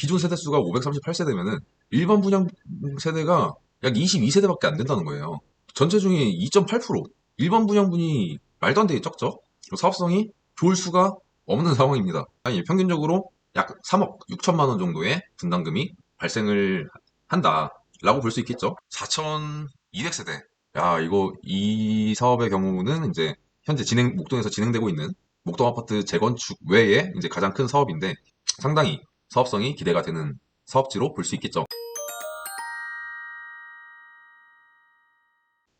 기존 세대수가 538세대면은 일반 분양 세대가 약 22세대밖에 안 된다는 거예요. 전체 중에 2.8%. 일반 분양분이 말도 안 되게 적죠? 사업성이 좋을 수가 없는 상황입니다. 아니, 평균적으로 약 3억 6천만 원 정도의 분담금이 발생을 한다라고 볼 수 있겠죠. 4,200세대. 야, 이거 이 사업의 경우는 이제 현재 목동에서 진행되고 있는 목동 아파트 재건축 외에 이제 가장 큰 사업인데 상당히 사업성이 기대가 되는 사업지로 볼 수 있겠죠.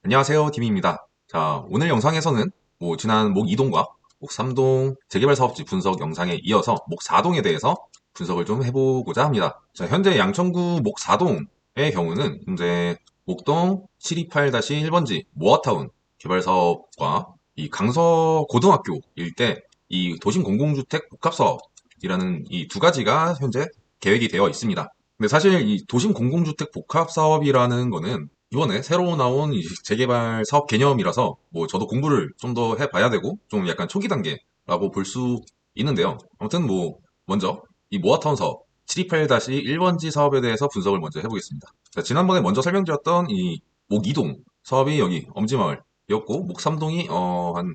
안녕하세요, 디미입니다. 자, 오늘 영상에서는 지난 목 2동과 목 3동 재개발 사업지 분석 영상에 이어서 목 4동에 대해서 분석을 좀 해보고자 합니다. 자, 현재 양천구 목 4동의 경우는 이제 목동 728-1번지 모아타운 개발 사업과 이 강서 고등학교 일대 이 도심 공공주택 복합 사업이라는 이 두 가지가 현재 계획이 되어 있습니다. 근데 사실 이 도심 공공주택 복합 사업이라는 거는 이번에 새로 나온 이 재개발 사업 개념이라서 저도 공부를 좀 더 해봐야 되고 좀 약간 초기 단계라고 볼 수 있는데요. 아무튼 먼저 이 모아타운 사업 728-1번지 사업에 대해서 분석을 먼저 해보겠습니다. 자, 지난번에 먼저 설명드렸던 이 목 2동 사업이 여기 엄지마을이었고 목 3동이 한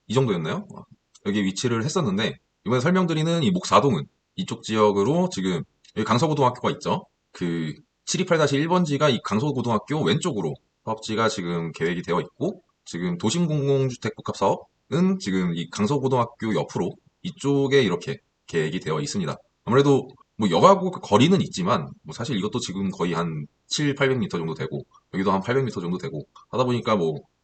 이 정도였나요? 여기 위치를 했었는데 이번에 설명드리는 이 목 4동은 이쪽 지역으로 지금 여기 강서고등학교가 있죠. 그 728-1번지가 이 강서고등학교 왼쪽으로 사업지가 지금 계획이 되어 있고 지금 도심공공주택복합 사업은 지금 이 강서고등학교 옆으로 이쪽에 이렇게 계획이 되어 있습니다. 아무래도 역하고 거리는 있지만 사실 이것도 지금 거의 한 7, 800m 정도 되고 여기도 한 800m 정도 되고 하다 보니까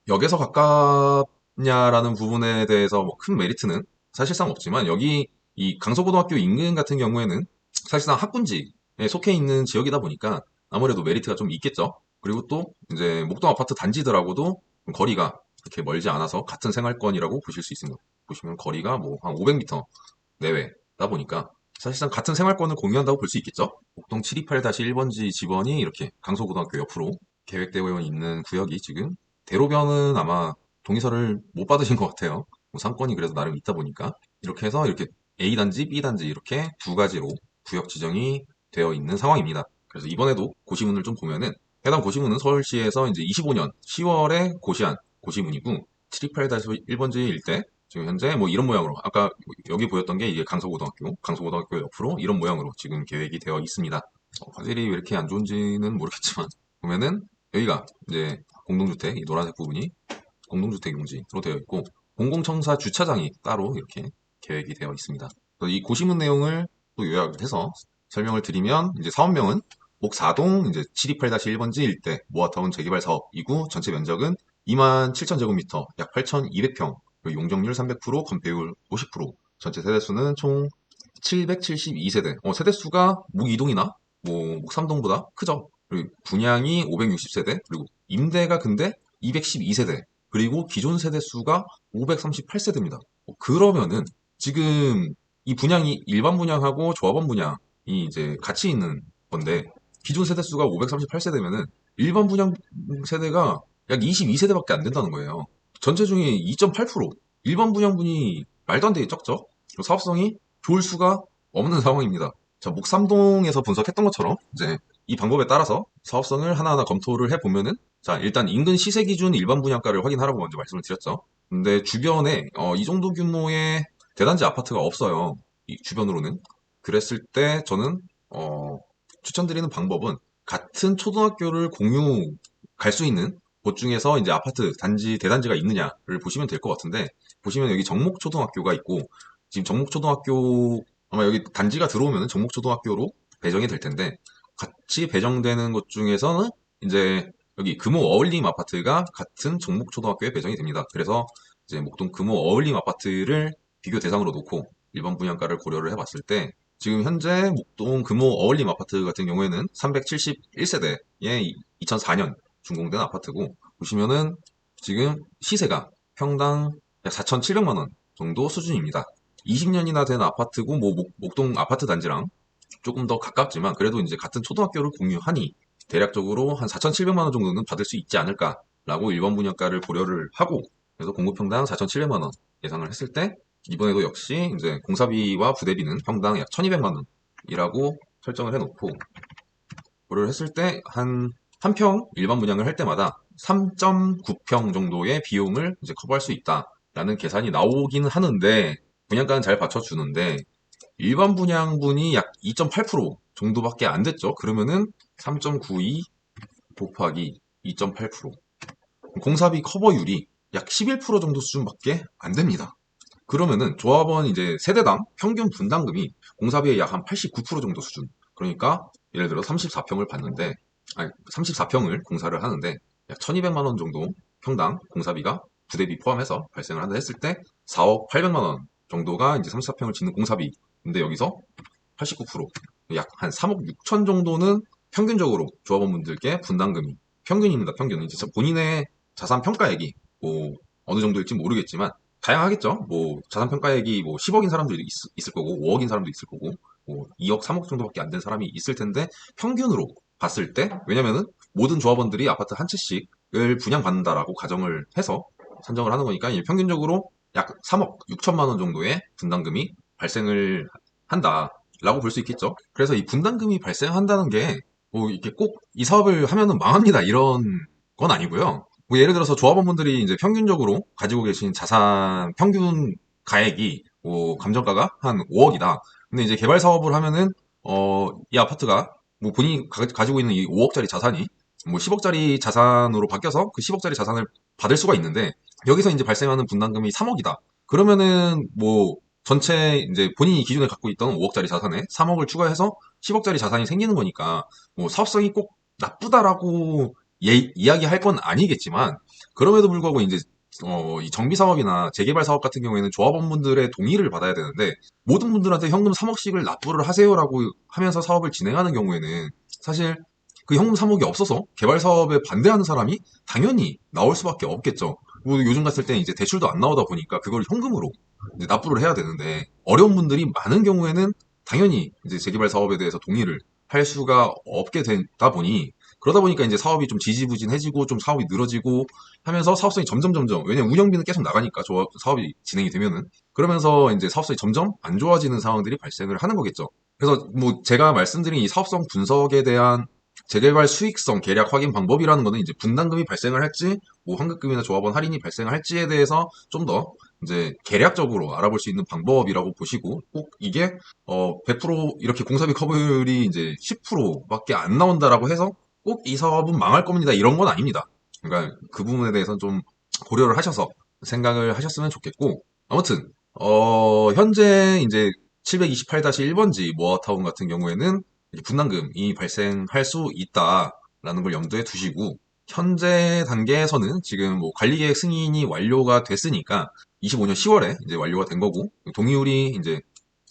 역에서 가깝냐라는 부분에 대해서 큰 메리트는 사실상 없지만 여기 이 강서고등학교 인근 같은 경우에는 사실상 학군지에 속해 있는 지역이다 보니까 아무래도 메리트가 좀 있겠죠. 그리고 또 이제 목동 아파트 단지들하고도 거리가 그렇게 멀지 않아서 같은 생활권이라고 보실 수 있습니다. 보시면 거리가 한 500m 내외다 보니까 사실상 같은 생활권을 공유한다고 볼 수 있겠죠. 목동 728-1번지 지번이 이렇게 강서고등학교 옆으로 계획되어 있는 구역이 지금 대로변은 아마 동의서를 못 받으신 것 같아요. 상권이 그래도 나름 있다 보니까 이렇게 해서 이렇게 A단지, B단지 이렇게 두 가지로 구역 지정이 되어 있는 상황입니다. 그래서 이번에도 고시문을 좀 보면은 해당 고시문은 서울시에서 이제 25년 10월에 고시한 고시문이고 728-1번지 일대 지금 현재 이런 모양으로 아까 여기 보였던 게 이게 강서고등학교 옆으로 이런 모양으로 지금 계획이 되어 있습니다. 화질이 왜 이렇게 안 좋은지는 모르겠지만 보면은 여기가 이제 공동주택 이 노란색 부분이 공동주택 용지로 되어 있고 공공청사 주차장이 따로 이렇게 계획이 되어 있습니다. 이 고시문 내용을 또 요약을 해서 설명을 드리면 이제 사업명은 목 4동 이제 728-1번지 일대 모아타운 재개발 사업이고 전체 면적은 27,000제곱미터 약 8,200평 용적률 300% 건폐율 50% 전체 세대수는 총 772세대 세대수가 목 2동이나 목 3동보다 크죠. 그리고 분양이 560세대 그리고 임대가 근데 212세대 그리고 기존 세대수가 538세대입니다. 그러면은 지금 이 분양이 일반 분양하고 조합원 분양이 이제 같이 있는 건데 기존 세대수가 538세대면은 일반 분양 세대가 약 22세대밖에 안 된다는 거예요. 전체 중에 2.8%. 일반 분양분이 말도 안 되게 적죠? 사업성이 좋을 수가 없는 상황입니다. 자, 목삼동에서 분석했던 것처럼 이제 이 방법에 따라서 사업성을 하나하나 검토를 해보면은 자, 일단 인근 시세 기준 일반 분양가를 확인하라고 먼저 말씀을 드렸죠. 근데 주변에 이 정도 규모의 대단지 아파트가 없어요. 이 주변으로는. 그랬을 때 저는 추천드리는 방법은 같은 초등학교를 공유 갈 수 있는 곳 중에서 이제 아파트 단지 대단지가 있느냐를 보시면 될 것 같은데 보시면 여기 정목초등학교가 있고 지금 정목초등학교 아마 여기 단지가 들어오면 정목초등학교로 배정이 될 텐데 같이 배정되는 곳 중에서는 이제 여기 금호 어울림 아파트가 같은 정목초등학교에 배정이 됩니다. 그래서 이제 목동 금호 어울림 아파트를 비교 대상으로 놓고 일반 분양가를 고려를 해봤을 때 지금 현재 목동 금호 어울림 아파트 같은 경우에는 371세대의 2004년 준공된 아파트고 보시면은 지금 시세가 평당 약 4,700만 원 정도 수준입니다. 20년이나 된 아파트고 목동 아파트 단지랑 조금 더 가깝지만 그래도 이제 같은 초등학교를 공유하니 대략적으로 한 4,700만 원 정도는 받을 수 있지 않을까라고 일반 분양가를 고려를 하고 그래서 공급평당 4,700만 원 예상을 했을 때 이번에도 역시 이제 공사비와 부대비는 평당 약 1,200만 원이라고 설정을 해놓고, 그걸 했을 때 한 평 일반 분양을 할 때마다 3.9평 정도의 비용을 이제 커버할 수 있다라는 계산이 나오긴 하는데, 분양가는 잘 받쳐주는데, 일반 분양분이 약 2.8% 정도밖에 안 됐죠. 그러면은 3.92 곱하기 2.8%. 공사비 커버율이 약 11% 정도 수준밖에 안 됩니다. 그러면은 조합원 이제 세대당 평균 분담금이 공사비의 약 한 89% 정도 수준. 그러니까 예를 들어 34평을 받는데, 아니 34평을 공사를 하는데 약 1200만 원 정도 평당 공사비가 부대비 포함해서 발생을 한다 했을 때 4억 800만 원 정도가 이제 34평을 짓는 공사비. 근데 여기서 89%약 한 3억 6천 정도는 평균적으로 조합원분들께 분담금이, 평균입니다. 평균은 이제 본인의 자산 평가액이 뭐 어느 정도일지 모르겠지만 다양하겠죠. 뭐 자산 평가액이 뭐 10억인 사람도 있을 거고 5억인 사람도 있을 거고 뭐 2억, 3억 정도밖에 안 된 사람이 있을 텐데, 평균으로 봤을 때, 왜냐면은 모든 조합원들이 아파트 한 채씩을 분양받는다라고 가정을 해서 산정을 하는 거니까 평균적으로 약 3억 6천만 원 정도의 분담금이 발생을 한다라고 볼 수 있겠죠. 그래서 이 분담금이 발생한다는 게 뭐 이렇게 꼭 이 사업을 하면은 망합니다 이런 건 아니고요. 뭐 예를 들어서 조합원분들이 이제 평균적으로 가지고 계신 자산 평균 가액이 뭐 감정가가 한 5억이다. 근데 이제 개발 사업을 하면은 이 아파트가 뭐 본인이 가지고 있는 이 5억짜리 자산이 뭐 10억짜리 자산으로 바뀌어서 그 10억짜리 자산을 받을 수가 있는데, 여기서 이제 발생하는 분담금이 3억이다. 그러면은 뭐 전체 이제 본인이 기존에 갖고 있던 5억짜리 자산에 3억을 추가해서 10억짜리 자산이 생기는 거니까 뭐 사업성이 꼭 나쁘다라고 이야기할 건 아니겠지만, 그럼에도 불구하고 이제 이 정비 사업이나 재개발 사업 같은 경우에는 조합원분들의 동의를 받아야 되는데, 모든 분들한테 현금 3억씩을 납부를 하세요라고 하면서 사업을 진행하는 경우에는 사실 그 현금 3억이 없어서 개발 사업에 반대하는 사람이 당연히 나올 수밖에 없겠죠. 뭐 요즘 같을 때는 이제 대출도 안 나오다 보니까 그걸 현금으로 이제 납부를 해야 되는데, 어려운 분들이 많은 경우에는 당연히 이제 재개발 사업에 대해서 동의를 할 수가 없게 되다 보니, 그러다 보니까 이제 사업이 좀 지지부진해지고 좀 사업이 늘어지고 하면서 사업성이 점점, 왜냐면 운영비는 계속 나가니까 사업이 진행이 되면은, 그러면서 이제 사업성이 점점 안 좋아지는 상황들이 발생을 하는 거겠죠. 그래서 뭐 제가 말씀드린 이 사업성 분석에 대한 재개발 수익성 계략 확인 방법이라는 거는 이제 분담금이 발생을 할지 뭐 환급금이나 조합원 할인이 발생할지에 대해서 좀 더 이제 계략적으로 알아볼 수 있는 방법이라고 보시고, 꼭 이게 100% 이렇게 공사비 커버율이 이제 10%밖에 안 나온다라고 해서 꼭 이 사업은 망할 겁니다 이런 건 아닙니다. 그러니까 그 부분에 대해서는 좀 고려를 하셔서 생각을 하셨으면 좋겠고, 아무튼 현재 이제 728-1번지 모아타운 같은 경우에는 분담금이 발생할 수 있다라는 걸 염두에 두시고, 현재 단계에서는 지금 뭐 관리계획 승인이 완료가 됐으니까 25년 10월에 이제 완료가 된 거고, 동의율이 이제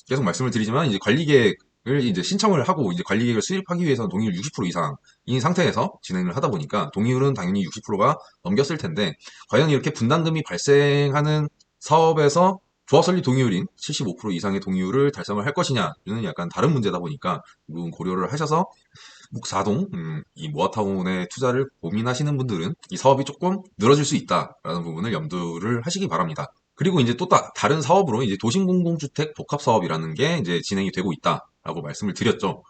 계속 말씀을 드리지만 이제 관리계획을 이제 신청을 하고 이제 관리계획을 수립하기 위해서는 동의율 60% 이상인 상태에서 진행을 하다 보니까 동의율은 당연히 60%가 넘겼을 텐데, 과연 이렇게 분담금이 발생하는 사업에서 조합 설립 동의율인 75% 이상의 동의율을 달성을 할 것이냐는 약간 다른 문제다 보니까 이 부분 고려를 하셔서 묵사동 이 모아타운에 투자를 고민하시는 분들은 이 사업이 조금 늘어질 수 있다라는 부분을 염두를 하시기 바랍니다. 그리고 이제 또 다른 사업으로 이제 도심공공주택 복합사업이라는 게 이제 진행이 되고 있다라고 말씀을 드렸죠.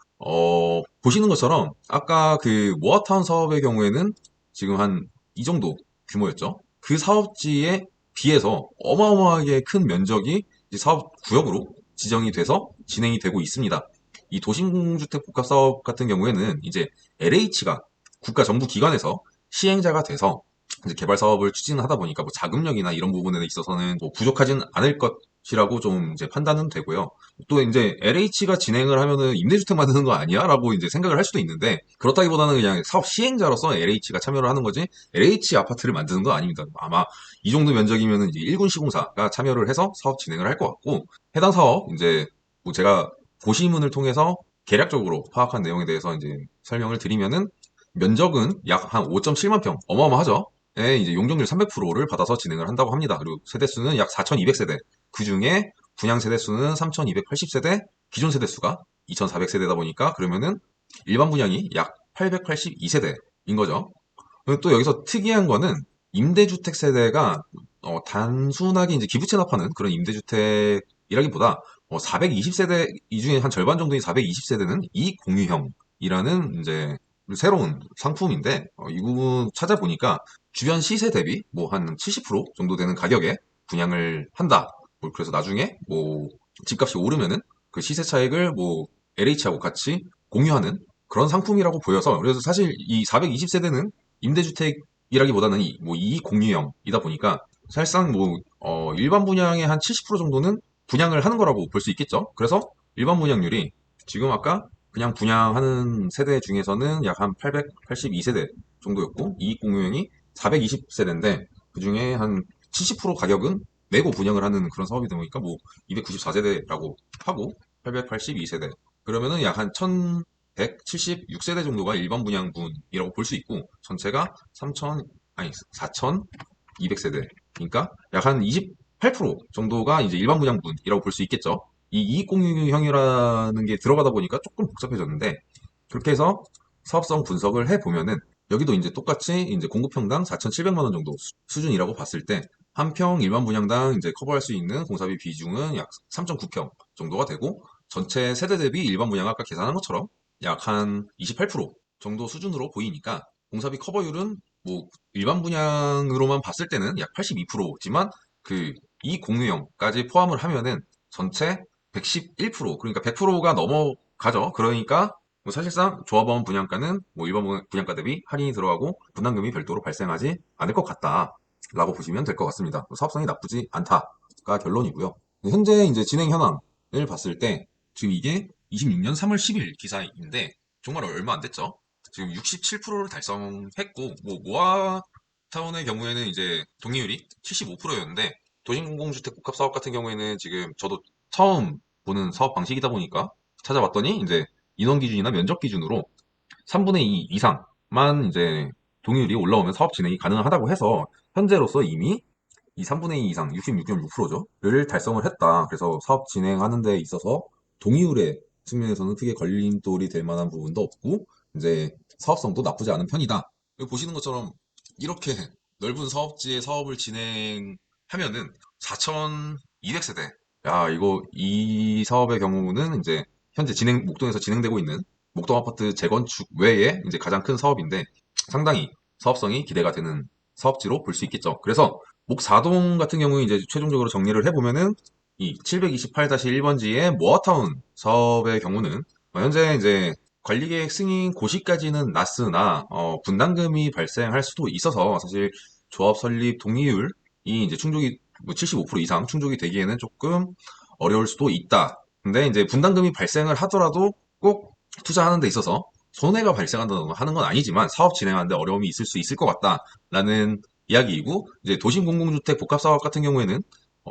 보시는 것처럼 아까 그 모아타운 사업의 경우에는 지금 한 이 정도 규모였죠. 그 사업지에 비해서 어마어마하게 큰 면적이 이제 사업 구역으로 지정이 돼서 진행이 되고 있습니다. 이 도심주택 복합사업 같은 경우에는 이제 LH가 국가 정부 기관에서 시행자가 돼서 이제 개발 사업을 추진하다 보니까 뭐 자금력이나 이런 부분에 있어서는 뭐 부족하진 않을 것이라고 좀 이제 판단은 되고요. 또 이제 LH가 진행을 하면은 임대주택 만드는 거 아니야? 라고 이제 생각을 할 수도 있는데, 그렇다기보다는 그냥 사업 시행자로서 LH가 참여를 하는 거지 LH 아파트를 만드는 거 아닙니다. 아마 이 정도 면적이면은 이제 1군 시공사가 참여를 해서 사업 진행을 할 것 같고, 해당 사업 이제 뭐 제가 고시문을 통해서 계략적으로 파악한 내용에 대해서 이제 설명을 드리면은, 면적은 약 한 5.7만 평, 어마어마하죠. 에 이제 용적률 300%를 받아서 진행을 한다고 합니다. 그리고 세대수는 약 4,200세대. 그 중에 분양 세대수는 3,280세대, 기존 세대수가 2,400세대다 보니까 그러면은 일반 분양이 약 882세대인 거죠. 그리고 또 여기서 특이한 거는 임대주택 세대가 단순하게 이제 기부 채납하는 그런 임대주택 이라기보다 420세대 이 중에 한 절반 정도인 420세대는 이공유형이라는 이제 새로운 상품인데 이 부분 찾아보니까 주변 시세 대비 뭐 한 70% 정도 되는 가격에 분양을 한다. 뭐 그래서 나중에 뭐 집값이 오르면은 그 시세 차익을 뭐 LH하고 같이 공유하는 그런 상품이라고 보여서 그래서 사실 이 420세대는 임대주택이라기보다는 뭐 이공유형이다 보니까 사실상 뭐 일반 분양의 한 70% 정도는 분양을 하는 거라고 볼 수 있겠죠. 그래서 일반 분양률이 지금 아까 그냥 분양하는 세대 중에서는 약 한 882세대 정도였고 이익공유형이 420세대인데 그중에 한 70% 가격은 내고 분양을 하는 그런 사업이다 보니까 뭐 294세대라고 하고 882세대 그러면은 약 한 1176세대 정도가 일반 분양분이라고 볼 수 있고 전체가 3000 아니 4200세대 그러니까 약 한 28% 정도가 이제 일반 분양분이라고 볼 수 있겠죠. 이 이익공유형이라는 게 들어가다 보니까 조금 복잡해졌는데 그렇게 해서 사업성 분석을 해보면은 여기도 이제 똑같이 이제 공급평당 4,700만 원 정도 수준이라고 봤을 때 한 평 일반 분양당 이제 커버할 수 있는 공사비 비중은 약 3.9평 정도가 되고 전체 세대 대비 일반 분양 아까 계산한 것처럼 약 한 28% 정도 수준으로 보이니까 공사비 커버율은 뭐 일반 분양으로만 봤을 때는 약 82%지만 그 이 공유형까지 포함을 하면은 전체 111% 그러니까 100%가 넘어가죠. 그러니까 뭐 사실상 조합원 분양가는 뭐 일반 분양가 대비 할인이 들어가고 분담금이 별도로 발생하지 않을 것 같다라고 보시면 될 것 같습니다. 사업성이 나쁘지 않다가 결론이고요. 현재 이제 진행 현황을 봤을 때 지금 이게 26년 3월 10일 기사인데 정말 얼마 안 됐죠. 지금 67%를 달성했고 뭐 모아타운의 경우에는 이제 동의율이 75%였는데 도심공공주택 복합사업 같은 경우에는 지금 저도 처음 보는 사업 방식이다 보니까 찾아봤더니 이제 인원 기준이나 면적 기준으로 3분의 2 이상만 이제 동의율이 올라오면 사업 진행이 가능하다고 해서 현재로서 이미 이 3분의 2 이상 66.6%를 달성을 했다. 그래서 사업 진행하는 데 있어서 동의율의 측면에서는 크게 걸림돌이 될 만한 부분도 없고 이제 사업성도 나쁘지 않은 편이다. 여기 보시는 것처럼 이렇게 넓은 사업지에 사업을 진행하면은 4,200세대. 야, 이거 이 사업의 경우는 이제 현재 목동에서 진행되고 있는 목동 아파트 재건축 외에 이제 가장 큰 사업인데 상당히 사업성이 기대가 되는 사업지로 볼 수 있겠죠. 그래서 목 4동 같은 경우에 이제 최종적으로 정리를 해보면은 이 728-1번지의 모아타운 사업의 경우는 현재 이제 관리계획 승인 고시까지는 났으나 분담금이 발생할 수도 있어서 사실 조합 설립 동의율이 이제 충족이 뭐 75% 이상 충족이 되기에는 조금 어려울 수도 있다. 근데 이제 분담금이 발생을 하더라도 꼭 투자하는 데 있어서 손해가 발생한다는 하는 건 아니지만 사업 진행하는데 어려움이 있을 수 있을 것 같다라는 이야기이고 이제 도심 공공주택 복합 사업 같은 경우에는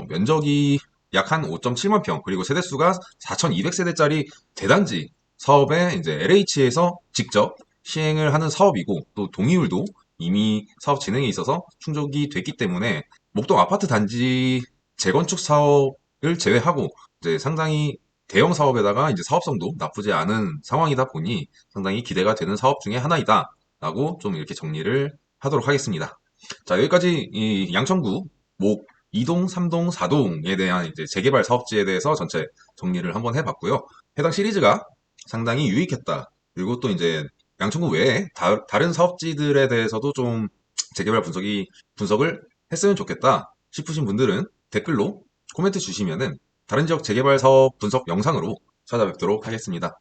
면적이 약 한 5.7만 평 그리고 세대수가 4,200세대짜리 대단지 사업에 이제 LH에서 직접 시행을 하는 사업이고 또 동의율도 이미 사업 진행에 있어서 충족이 됐기 때문에 목동 아파트 단지 재건축 사업을 제외하고 이제 상당히 대형 사업에다가 이제 사업성도 나쁘지 않은 상황이다 보니 상당히 기대가 되는 사업 중에 하나이다 라고 좀 이렇게 정리를 하도록 하겠습니다. 자, 여기까지 이 양천구 목 2동, 3동, 4동에 대한 이제 재개발 사업지에 대해서 전체 정리를 한번 해봤고요. 해당 시리즈가 상당히 유익했다. 그리고 또 이제 양천구 외에 다른 사업지들에 대해서도 좀 재개발 분석을 했으면 좋겠다 싶으신 분들은 댓글로 코멘트 주시면은 다른 지역 재개발 사업 분석 영상으로 찾아뵙도록 하겠습니다.